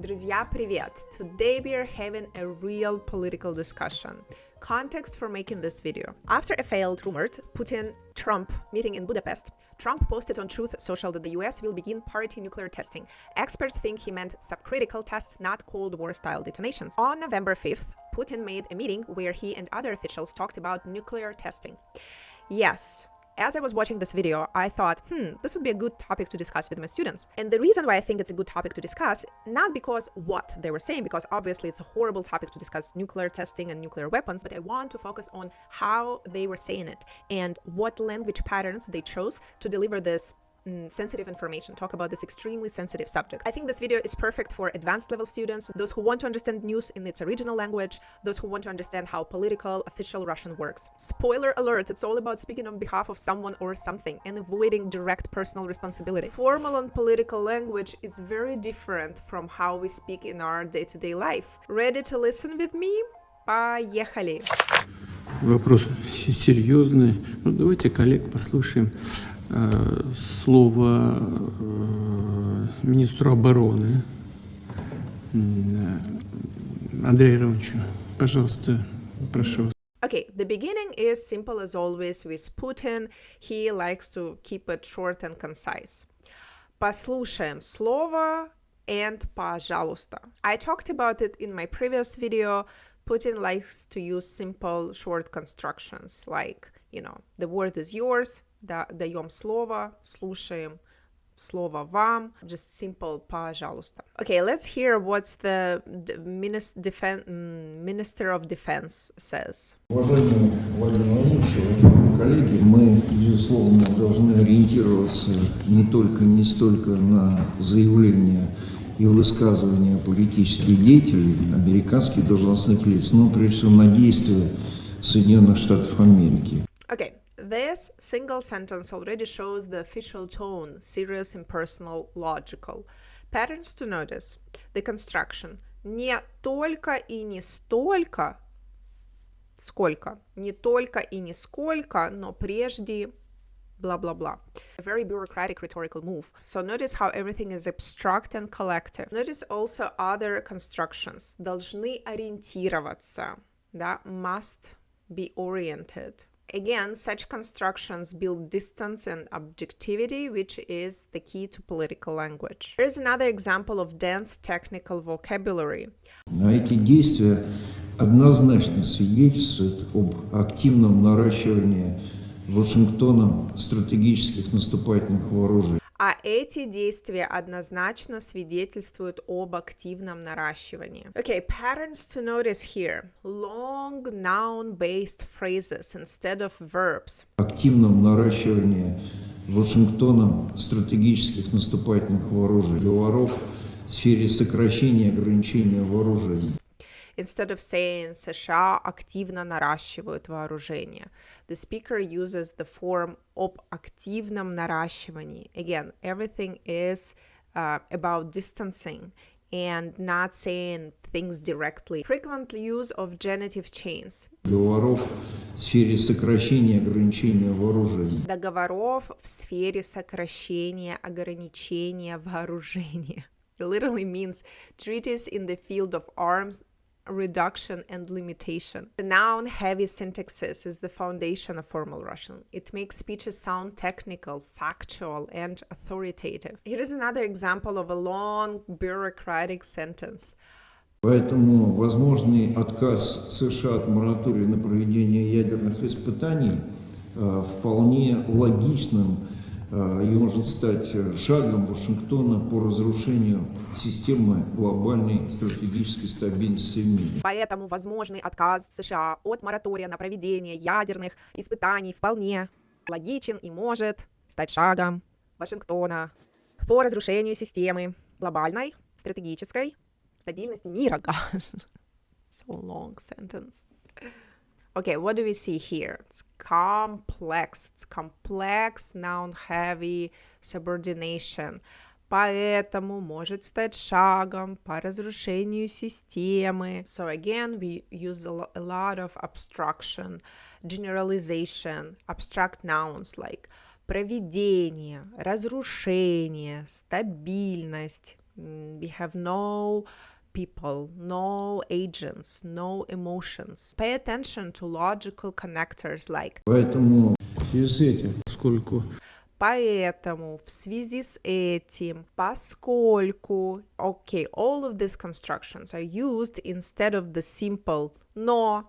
Друзья, привет! Today we are having a real political discussion. Context for making this video. After a failed rumored Putin-Trump meeting in Budapest, Trump posted on Truth Social that the US will begin parity nuclear testing. Experts think he meant subcritical tests, not Cold War-style detonations. On November 5th, Putin made a meeting where he and other officials talked about nuclear testing. Yes. As I was watching this video, I thought, this would be a good topic to discuss with my students. And the reason why I think it's a good topic to discuss, not because what they were saying, because obviously it's a horrible topic to discuss nuclear testing and nuclear weapons, but I want to focus on how they were saying it and what language patterns they chose to deliver this sensitive information, talk about this extremely sensitive subject. I think this video is perfect for advanced level students, those who want to understand news in its original language, those who want to understand how political, official Russian works. Spoiler alert, it's all about speaking on behalf of someone or something and avoiding direct personal responsibility. Formal and political language is very different from how we speak in our day-to-day life. Ready to listen with me? Поехали! Вопрос серьезный. Ну, давайте коллег послушаем. Слово министру обороны Андрею Ивановичу. Пожалуйста, прошу. Okay, the beginning is simple as always with Putin. He likes to keep it short and concise. Послушаем слово and пожалуйста. I talked about it in my previous video. Putin likes to use simple short constructions like, the word is yours, даем слово, слушаем, слово вам, just simple пожалуйста. Okay, let's hear what the Minister of Defense says. Уважаемый Владимир Владимирович, уважаемые коллеги, мы, безусловно, должны ориентироваться не столько на заявления и высказывания политических деятелей, американских должностных лиц, но прежде всего на действия Соединенных Штатов Америки. Okay. This single sentence already shows the official tone, serious, impersonal, logical. Patterns to notice. The construction. Не только и не столько, сколько. Не только и не сколько, но прежде, blah, blah, blah. A very bureaucratic rhetorical move. So notice how everything is abstract and collective. Notice also other constructions. Должны ориентироваться. Да? Must be oriented. Again, such constructions build distance and objectivity, which is the key to political language. There is another example of dense technical vocabulary. Эти действия однозначно свидетельствуют об активном наращивании Вашингтоном стратегических наступательных вооружений. А эти действия однозначно свидетельствуют об активном наращивании. Okay, patterns to notice here. Long noun-based phrases instead of verbs. Активном наращивании Вашингтоном стратегических наступательных вооружений. Договоров в сфере сокращения и ограничения вооружений. Instead of saying США активно наращивают вооружение, the speaker uses the form об активном наращивании. Again, everything is about distancing and not saying things directly. Frequent use of genitive chains. Договоров в сфере сокращения и ограничения вооружений. Договоров в сфере сокращения, ограничения вооружения. It literally means treaties in the field of arms, reduction and limitation. The noun-heavy syntaxis is the foundation of formal Russian. It makes speeches sound technical, factual, and authoritative. Here is another example of a long bureaucratic sentence. Поэтому возможный отказ США от моратория на проведение ядерных испытаний вполне логичным и может стать шагом Вашингтона по разрушению системы глобальной стратегической стабильности в мире. Поэтому возможный отказ США от моратория на проведение ядерных испытаний вполне логичен и может стать шагом Вашингтона по разрушению системы глобальной стратегической стабильности мира. Gosh, it's a long sentence. Okay, what do we see here? It's complex. It's complex, noun-heavy, subordination. Поэтому может стать шагом по разрушению системы. So again, we use a lot of abstraction, generalization, abstract nouns like проведение, разрушение, стабильность. We have no people, no agents, no emotions. Pay attention to logical connectors like Поэтому в связи с этим, Поскольку поэтому, в связи с этим, поскольку. Okay, all of these constructions are used instead of the simple но,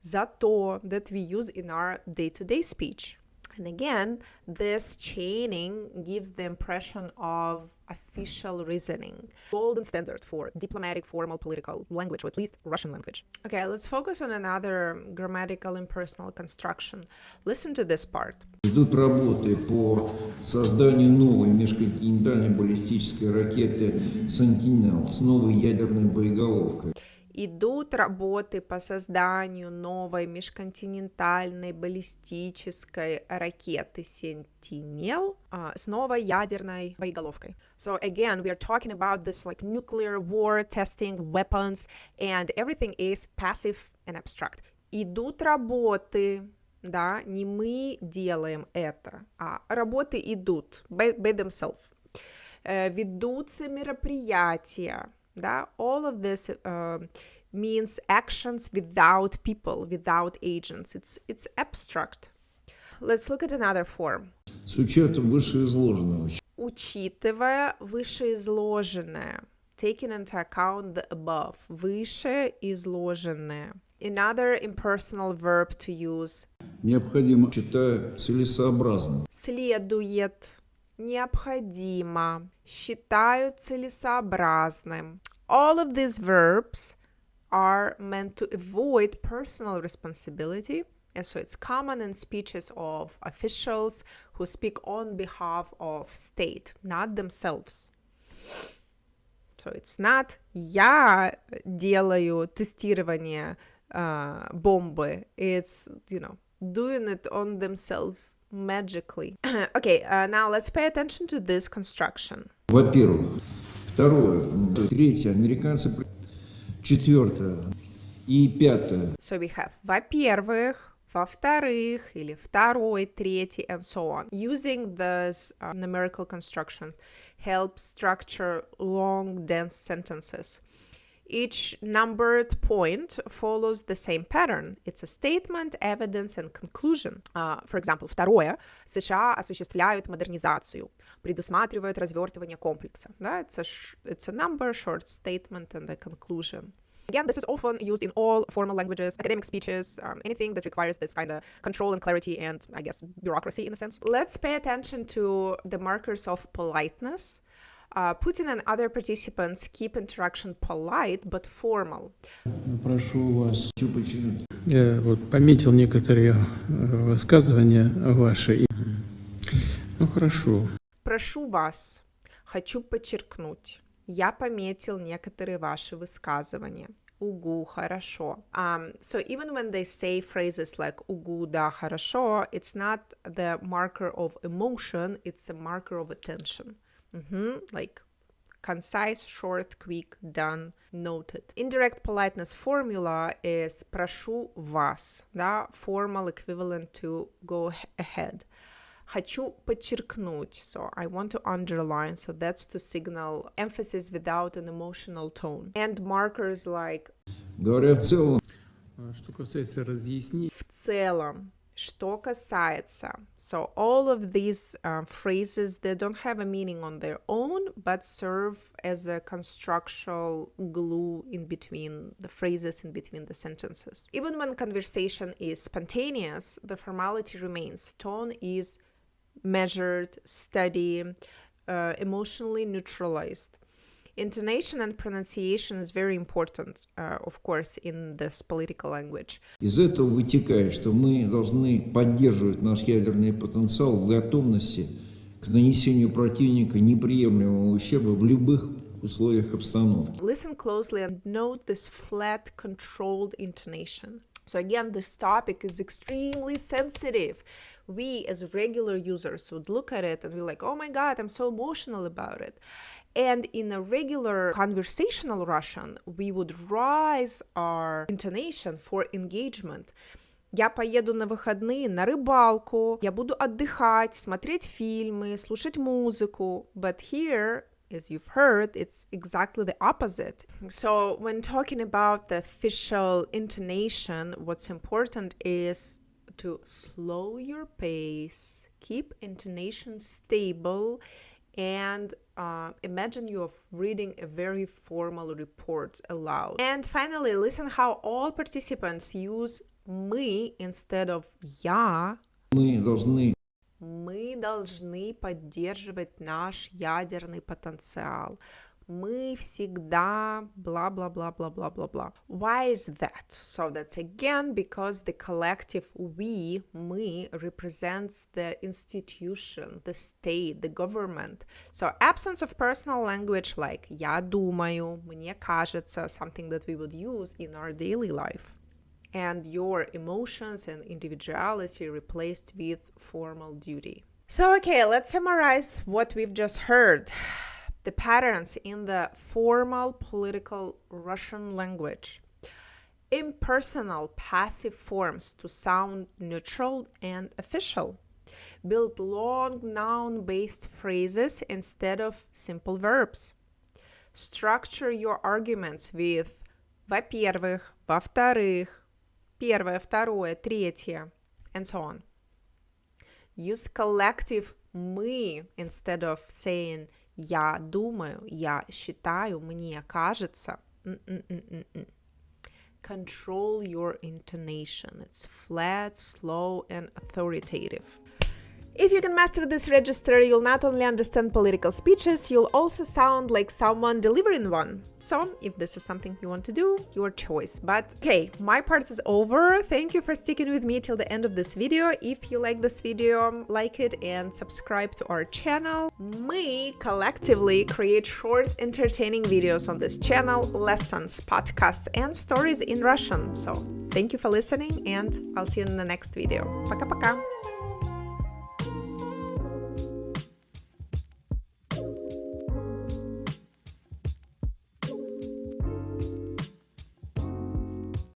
зато that we use in our day-to-day speech. And again, this chaining gives the impression of official reasoning. Golden standard for diplomatic, formal, political language, or at least Russian language. Okay, let's focus on another grammatical impersonal construction. Listen to this part. идут работы по созданию новой межконтинентальной баллистической ракеты Sentinel с новой ядерной боеголовкой. Идут работы по созданию новой межконтинентальной баллистической ракеты Sentinel с новой ядерной боеголовкой. So again, we are talking about this like nuclear war testing weapons, and everything is passive and abstract. Идут работы, да, не мы делаем это, а работы идут by themselves. Ведутся мероприятия. Да? All of this means actions without people, without agents. It's abstract. Let's look at another form. С учетом вышеизложенного. Учитывая вышеизложенное. Taking into account the above. Вышеизложенное. Another impersonal verb to use. Необходимо, считаю, целесообразным. Следует. Необходимо, считаю целесообразным. All of these verbs are meant to avoid personal responsibility, and so it's common in speeches of officials who speak on behalf of state, not themselves. So it's not я делаю тестирование бомбы, it's, doing it on themselves magically. Okay, now let's pay attention to this construction. Во-первых. Второе. Третье. Американцы. Четвертое. И пятое. So we have во-первых, во-вторых, или второй, третий, and so on. Using this numerical construction helps structure long, dense sentences. Each numbered point follows the same pattern. It's a statement, evidence, and conclusion. For example, второе. США осуществляют модернизацию, предусматривают развертывание комплекса. Да? It's a number, short statement, and a conclusion. Again, this is often used in all formal languages, academic speeches, anything that requires this kind of control and clarity and, I guess, bureaucracy in a sense. Let's pay attention to the markers of politeness. Putin and other participants keep interaction polite but formal. прошу вас. Я вот пометил некоторые высказывания ваши. Ну хорошо. Прошу вас. Хочу подчеркнуть. Я пометил некоторые ваши высказывания. Угу, хорошо. So even when they say phrases like угу, да, хорошо, it's not the marker of emotion, it's a marker of attention. Like concise, short, quick, done, noted. Indirect politeness formula is прошу вас, да, formal equivalent to go ahead. Хочу подчеркнуть, so I want to underline, so that's to signal emphasis without an emotional tone. And markers like Говоря в целом. Что касается разъяснений. В целом. Что касается, so all of these phrases, they don't have a meaning on their own, but serve as a constructional glue in between the phrases, in between the sentences. Even when conversation is spontaneous, the formality remains. Tone is measured, steady, emotionally neutralized. Intonation and pronunciation is very important, of course, in this political language. Из этого вытекает, что мы должны поддерживать наш ядерный потенциал в готовности к нанесению противника неприемлемого ущерба в любых условиях обстановки. Listen closely and note this flat, controlled intonation. So again, this topic is extremely sensitive. We as regular users would look at it and be like, oh my God, I'm so emotional about it. And in a regular conversational Russian, we would rise our intonation for engagement. Я поеду на выходные на рыбалку, я буду отдыхать, смотреть фильмы, слушать музыку. But here, as you've heard, it's exactly the opposite. So when talking about the official intonation, what's important is to slow your pace, keep intonation stable, and imagine you're reading a very formal report aloud. And finally, listen how all participants use мы instead of я. Мы должны поддерживать наш ядерный потенциал. Мы всегда blah. Why is that? So that's again because the collective we, мы, represents the institution, the state, the government. So absence of personal language like я думаю, мне кажется, something that we would use in our daily life. And your emotions and individuality replaced with formal duty. So okay, let's summarize what we've just heard. The patterns in the formal political Russian language. Impersonal passive forms to sound neutral and official. Build long noun-based phrases instead of simple verbs. Structure your arguments with во-первых, во-вторых, первое, второе, третье, and so on. Use collective мы instead of saying я думаю, я считаю, мне кажется. Control your intonation. It's flat, slow, and authoritative. If you can master this register, you'll not only understand political speeches, you'll also sound like someone delivering one. So, if this is something you want to do, your choice. But, okay, my part is over. Thank you for sticking with me till the end of this video. If you like this video, like it and subscribe to our channel. We collectively create short, entertaining videos on this channel, lessons, podcasts, and stories in Russian. So, thank you for listening, and I'll see you in the next video. Пока-пока!